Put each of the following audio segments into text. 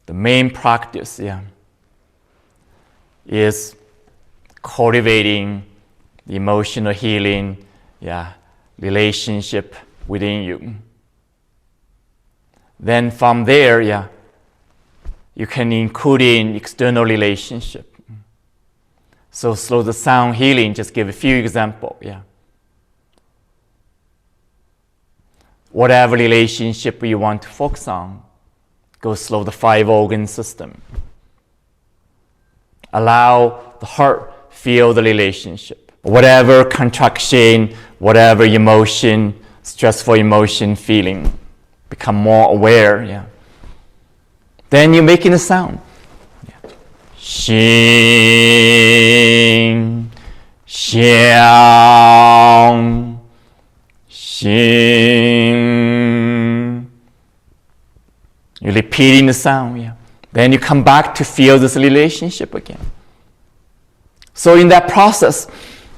the main practice, is cultivating the emotional healing, relationship within you. Then from there, you can include in external relationship. So slow the sound healing, just give a few examples, Whatever relationship you want to focus on, go slow the 5 organ system. Allow the heart feel the relationship. Whatever contraction, whatever emotion, stressful emotion, feeling, become more aware. Then you're making a sound. Xing, xiang, xing. You're repeating the sound. Then you come back to feel this relationship again. So in that process,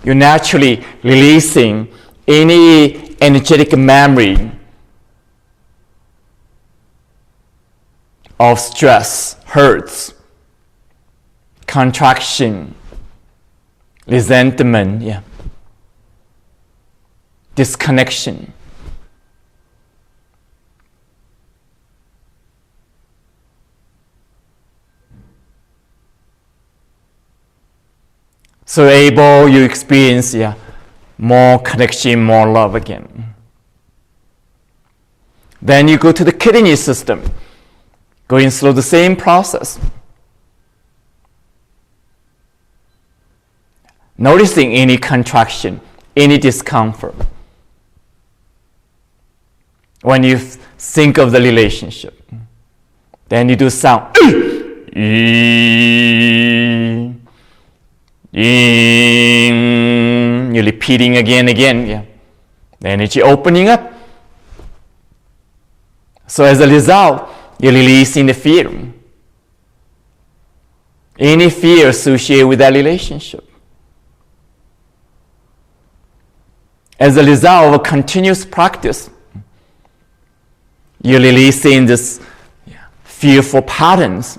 you're naturally releasing any energetic memory of stress, hurts, contraction, resentment, disconnection. So you experience more connection, more love again. Then you go to the kidney system, going through the same process. Noticing any contraction, any discomfort. When you think of the relationship, then you do sound. You're repeating again. The energy opening up. So as a result, you're releasing the fear. Any fear associated with that relationship. As a result of a continuous practice, you're releasing this fearful patterns,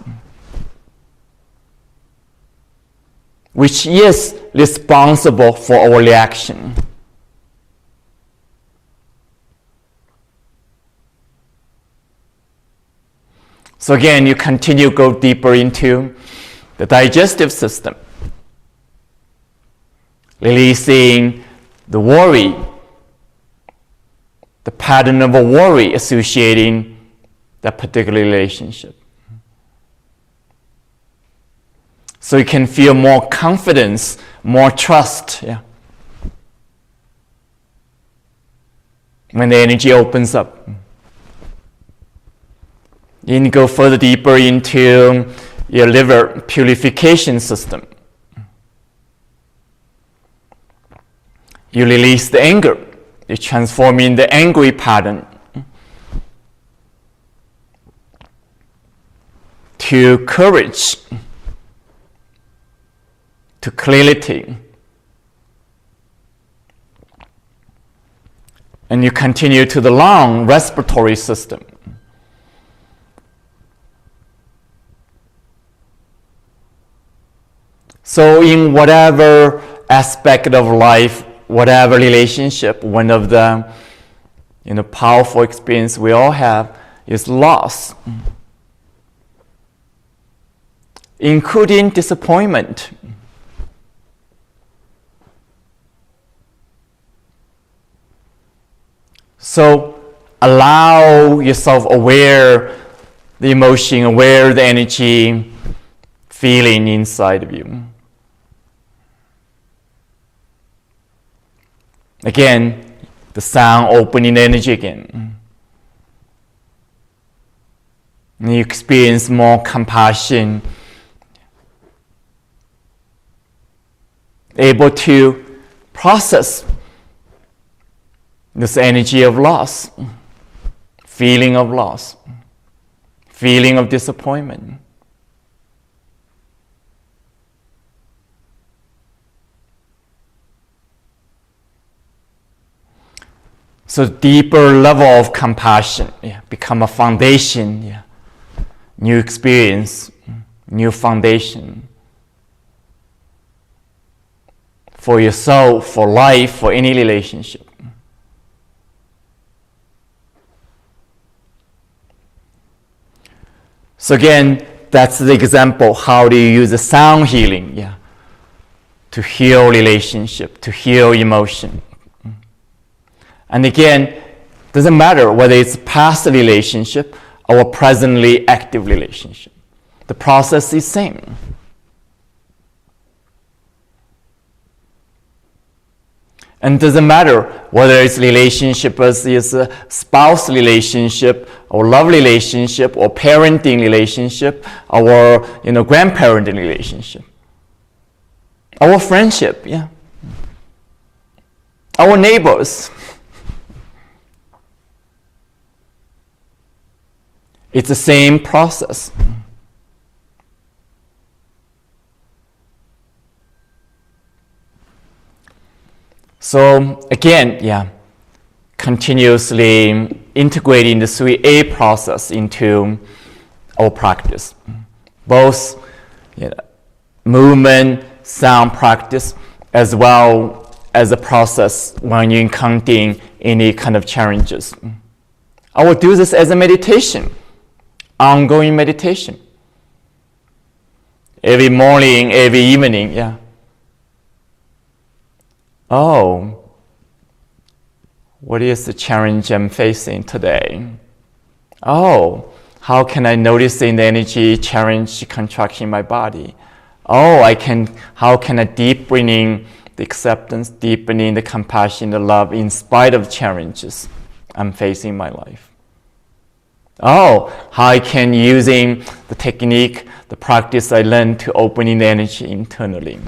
which is responsible for our reaction. So again, you continue to go deeper into the digestive system, releasing the worry, the pattern of a worry associating that particular relationship. So you can feel more confidence, more trust, when the energy opens up. Then you go further deeper into your liver purification system. You release the anger. You transform in the angry pattern to courage, to clarity. And you continue to the lung respiratory system. So in whatever aspect of life, whatever relationship, one of the powerful experience we all have is loss, including disappointment. So allow yourself aware the emotion, aware the energy, feeling inside of you. Again, the sound opening energy again. And you experience more compassion, able to process this energy of loss, feeling of loss, feeling of disappointment. So deeper level of compassion become a foundation new experience, new foundation for yourself, for life, for any relationship. So again, that's the example. How do you use the sound healing? Yeah, to heal relationship, to heal emotion. And again, doesn't matter whether it's past relationship or presently active relationship. The process is same. And doesn't matter whether it's relationship as is a spouse relationship or love relationship or parenting relationship or grandparenting relationship. Our friendship, yeah. Our neighbors. It's the same process. So again, yeah, continuously integrating the 3A process into our practice. Both movement, sound practice, as well as a process when you're encountering any kind of challenges. I will do this as a meditation, ongoing meditation. Every morning, every evening, yeah. Oh, what is the challenge I'm facing today? Oh, how can I notice the energy challenge contraction in my body? Oh, how can I deepening the acceptance, deepening the compassion, the love in spite of challenges I'm facing in my life? Oh, how I can using the technique, the practice I learned to opening the energy internally.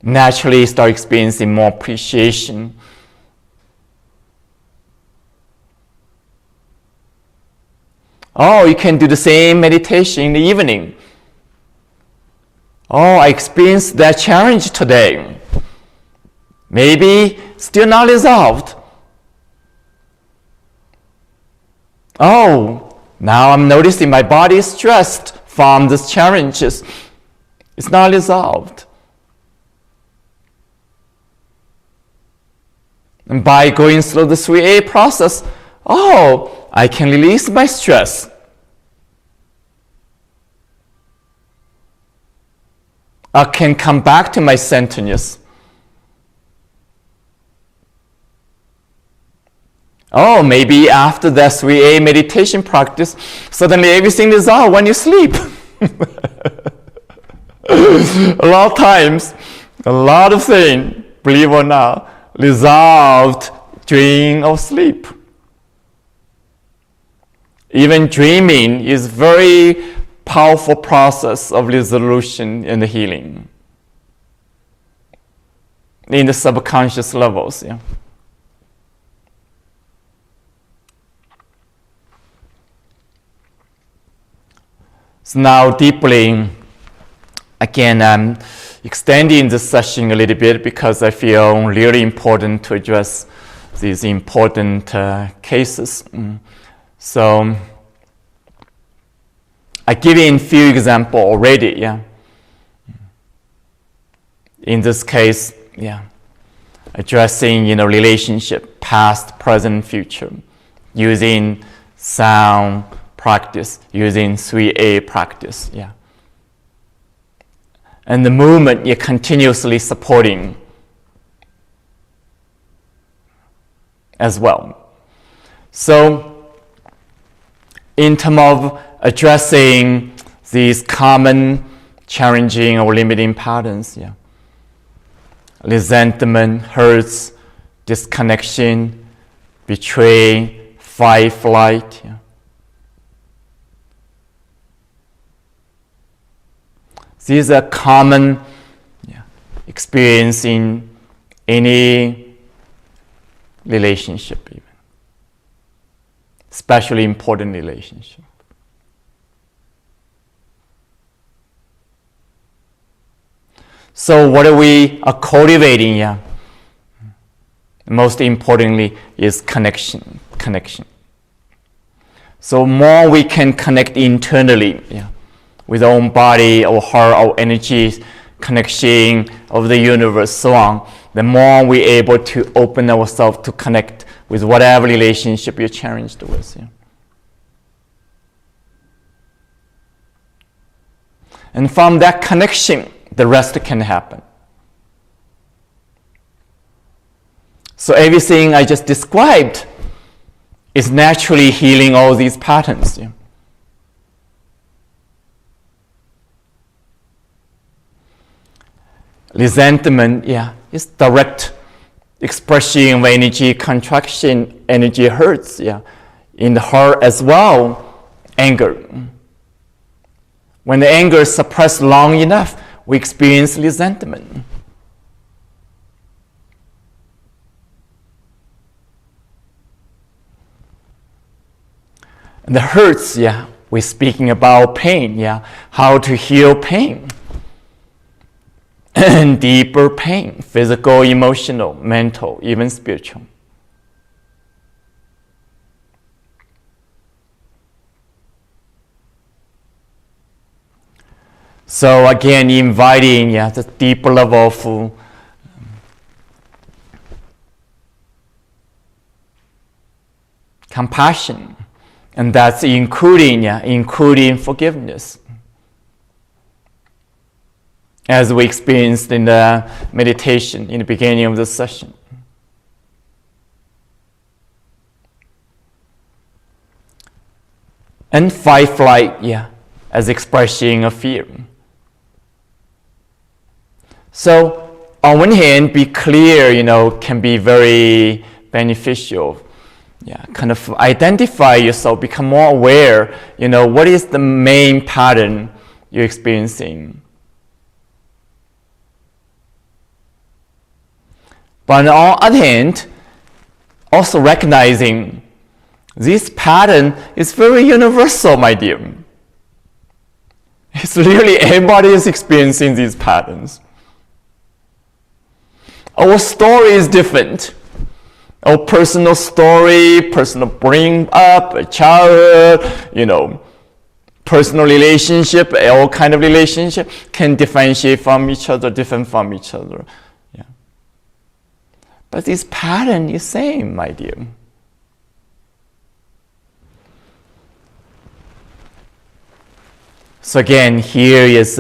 Naturally start experiencing more appreciation. Oh, you can do the same meditation in the evening. Oh, I experienced that challenge today. Maybe still not resolved. Oh, now I'm noticing my body is stressed from these challenges. It's not resolved. And by going through the 3A process, oh, I can release my stress. I can come back to my centeredness. Oh, maybe after that 3A meditation practice, suddenly everything is out when you sleep. A lot of times, a lot of things, believe it or not, resolved during our sleep. Even dreaming is very powerful process of resolution and healing in the subconscious levels. Yeah. So now deeply, again, I'm extending the session a little bit because I feel really important to address these important cases. So I give in few examples already. Yeah. In this case, yeah, addressing relationship, past, present, future, using sound practice, using 3A practice. Yeah. And the movement you're continuously supporting as well. So in terms of addressing these common challenging or limiting patterns, yeah, resentment, hurts, disconnection, betray, fight, flight, yeah. These are common experience in any relationship, even. Especially important relationship. So what are we cultivating? Yeah. Most importantly is connection. So more we can connect internally, with our own body, our heart, our energy, connection of the universe, so on, the more we're able to open ourselves to connect with whatever relationship you're challenged with. And from that connection, the rest can happen. So everything I just described is naturally healing all these patterns. Resentment, is direct expression of energy, contraction, energy hurts, in the heart as well. Anger. When the anger is suppressed long enough, we experience resentment. And the hurts, we're speaking about pain, how to heal pain. And deeper pain, physical, emotional, mental, even spiritual. So again, inviting the deeper level of compassion, and that's including forgiveness, as we experienced in the meditation in the beginning of the session. And fight, flight, as expression of fear. So on one hand, be clear, can be very beneficial. Kind of identify yourself, become more aware, what is the main pattern you're experiencing. But on the other hand, also recognizing this pattern is very universal, my dear. It's really everybody is experiencing these patterns. Our story is different. Our personal story, personal bring up, childhood, personal relationship, all kind of relationship can differentiate from each other, different from each other. But this pattern is same, my dear. So again, here is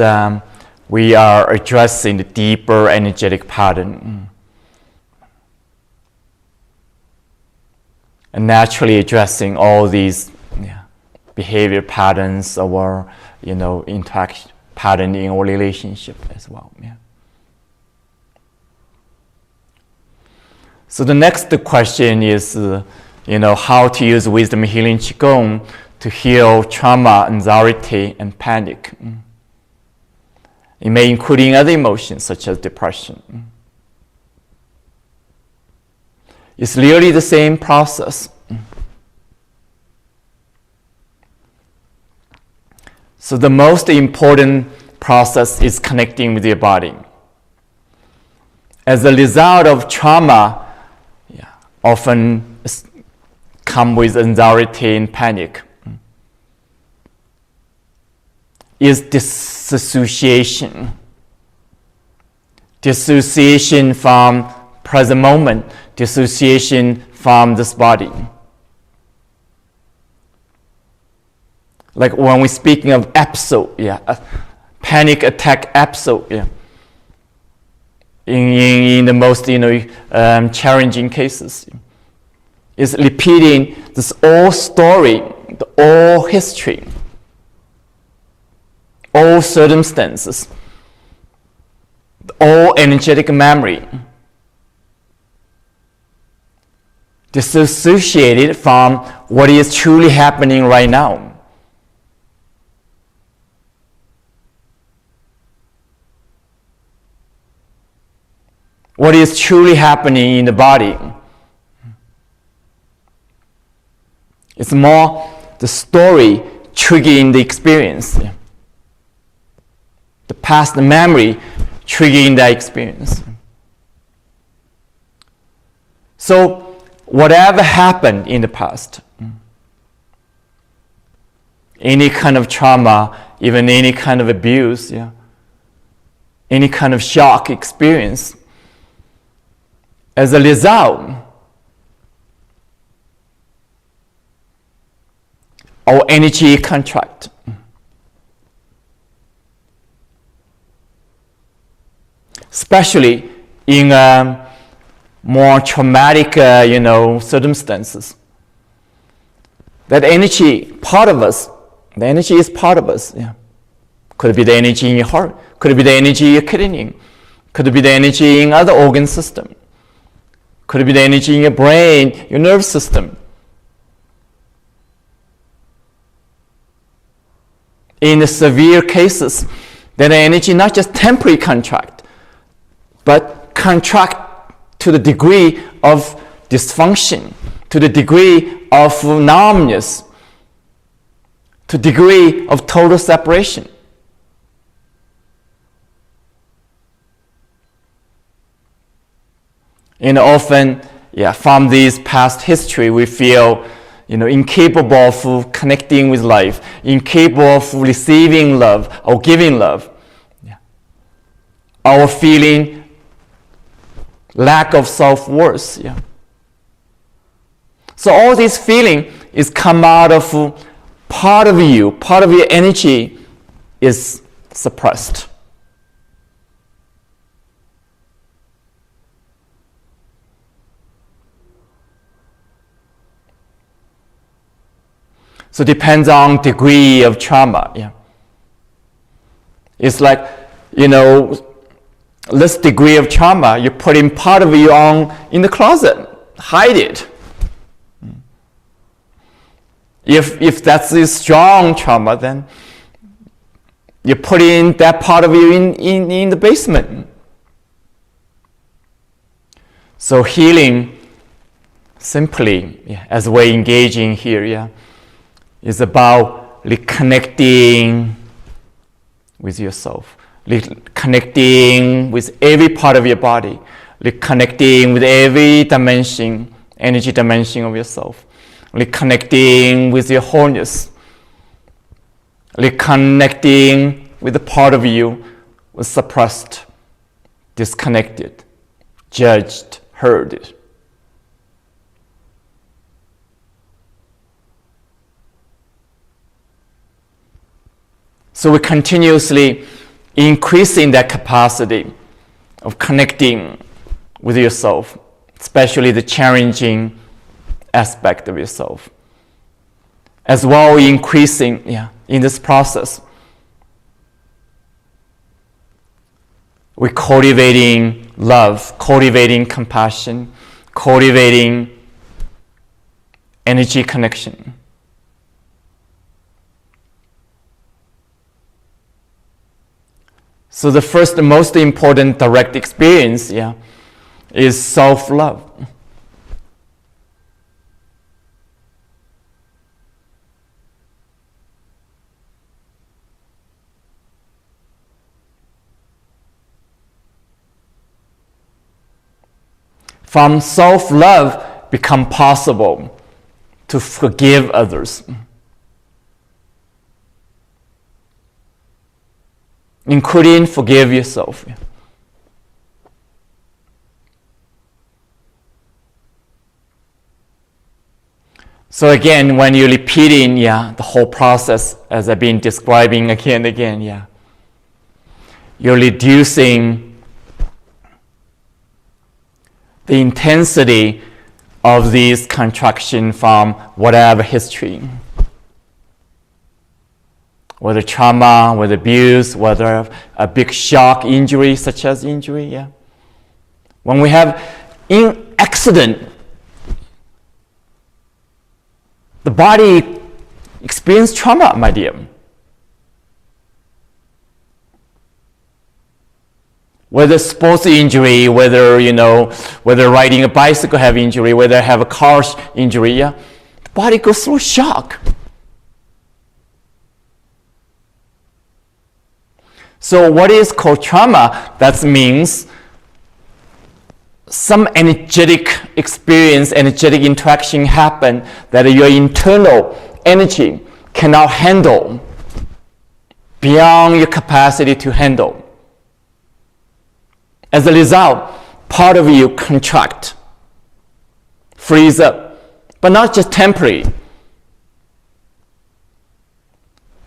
we are addressing the deeper energetic pattern. And naturally addressing all these behavior patterns or interaction pattern in our relationship as well. So the next question is, how to use Wisdom Healing Qigong to heal trauma, anxiety, and panic. It may include other emotions such as depression. It's really the same process. So the most important process is connecting with your body. As a result of trauma, often come with anxiety and panic, is disassociation. Dissociation from present moment, dissociation from this body. Like when we're speaking of episode, a panic attack episode, in the most challenging cases, is repeating this old story, the old history, all circumstances, all energetic memory, disassociated from what is truly happening right now. What is truly happening in the body. It's more the story triggering the experience. The past memory triggering that experience. So whatever happened in the past, any kind of trauma, even any kind of abuse, any kind of shock experience, as a result, our energy contract. Especially in more traumatic, circumstances. That energy, part of us, the energy is part of us. Could be the energy in your heart, could be the energy in your kidney, could be the energy in other organ system, could be the energy in your brain, your nerve system. In the severe cases, then the energy not just temporary contract, but contract to the degree of dysfunction, to the degree of numbness, to the degree of total separation. And often, from this past history, we feel incapable of connecting with life, incapable of receiving love or giving love. Our feeling lack of self-worth. So all this feeling is come out of part of you, part of your energy is suppressed. So it depends on degree of trauma. It's like, this degree of trauma, you put in part of you in the closet, hide it. If that's a strong trauma, then you put in that part of you in the basement. So healing, simply, as we're engaging here, is about reconnecting with yourself, reconnecting with every part of your body, reconnecting with every dimension, energy dimension of yourself, reconnecting with your wholeness, reconnecting with the part of you was suppressed, disconnected, judged, hurt. So we're continuously increasing that capacity of connecting with yourself, especially the challenging aspect of yourself. As well, increasing in this process. We're cultivating love, cultivating compassion, cultivating energy connection. So the first, most important direct experience, is self-love. From self-love become possible to forgive others, including forgive yourself. So again, when you're repeating the whole process as I've been describing again and again, you're reducing the intensity of this contraction from whatever history. Whether trauma, whether abuse, whether a big shock, injury, such as injury, When we have an accident, the body experiences trauma, my dear. Whether sports injury, whether riding a bicycle have injury, whether have a car injury, the body goes through shock. So what is called trauma? That means some energetic experience, energetic interaction happen that your internal energy cannot handle, beyond your capacity to handle. As a result, part of you contract, freeze up, but not just temporary,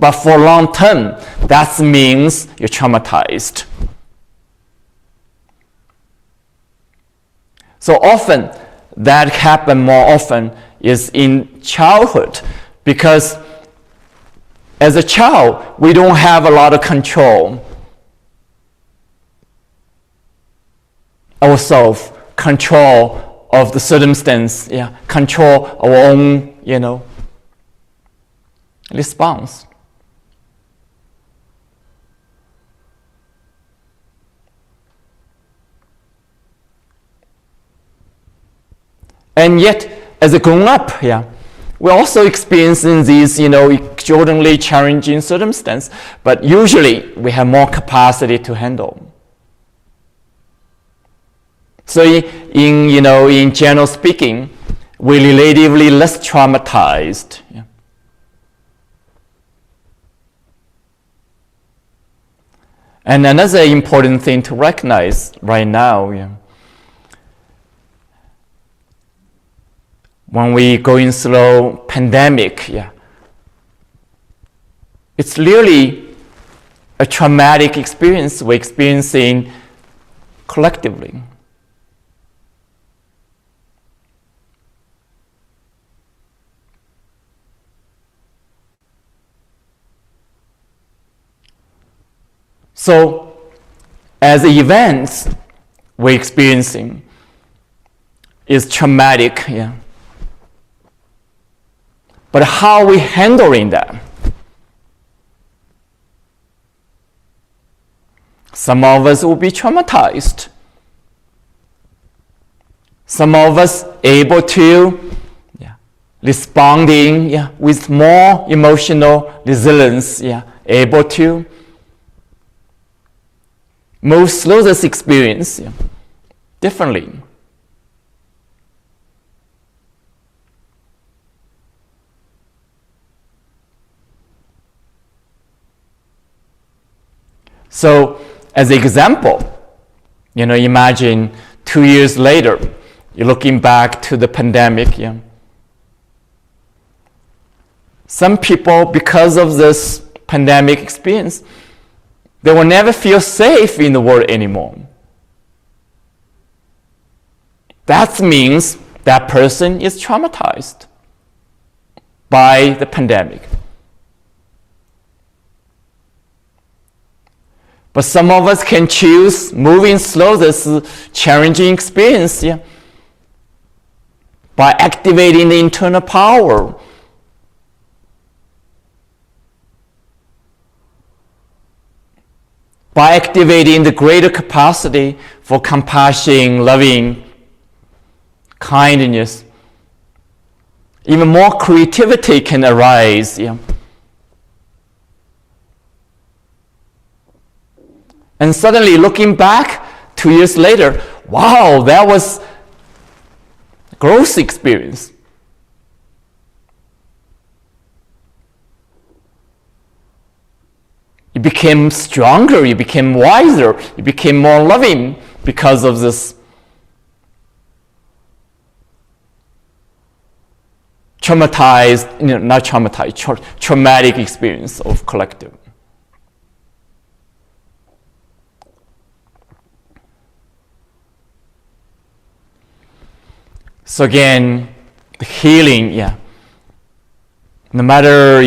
but for long term. That means you're traumatized. So often, that happen more often is in childhood, because as a child, we don't have a lot of control. Ourselves, control of the circumstance, control our own, response. And yet, as a grown-up, we're also experiencing these, extraordinarily challenging circumstances, but usually we have more capacity to handle. So in general speaking, we're relatively less traumatized. And another important thing to recognize right now, when we going through pandemic, it's really a traumatic experience we're experiencing collectively. So, as events we're experiencing is traumatic, but how are we handling that? Some of us will be traumatized. Some of us able to responding with more emotional resilience, able to move through this experience differently. So, as an example, imagine 2 years later, you're looking back to the pandemic. Some people, because of this pandemic experience, they will never feel safe in the world anymore. That means that person is traumatized by the pandemic. But some of us can choose moving through this challenging experience by activating the internal power. By activating the greater capacity for compassion, loving, kindness. Even more creativity can arise. And suddenly, looking back 2 years later, wow, that was a growth experience. You became stronger, you became wiser, you became more loving because of this traumatic experience of collective. So again, the healing, no matter,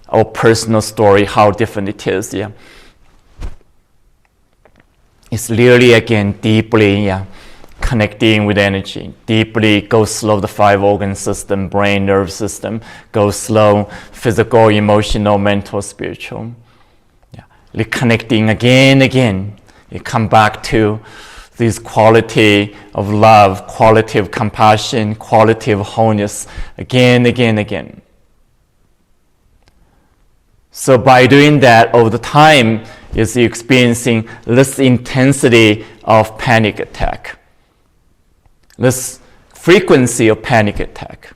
our personal story, how different it is, it's really, again, deeply, connecting with energy, deeply go slow the 5 organ system, brain, nerve system, go slow, physical, emotional, mental, spiritual. Reconnecting again. You come back to this quality of love, quality of compassion, quality of wholeness, again. So by doing that over the time, you're experiencing less intensity of panic attack. this frequency of panic attack.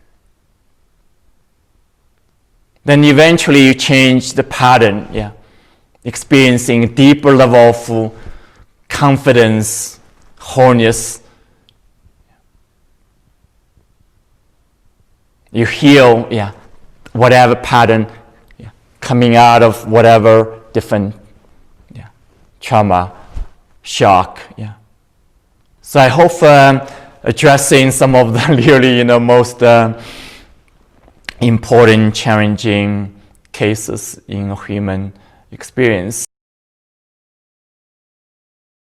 Then eventually you change the pattern, experiencing a deeper level of confidence, wholeness. You heal, whatever pattern coming out of whatever different trauma, shock. So I hope addressing some of the really, most important, challenging cases in human experience.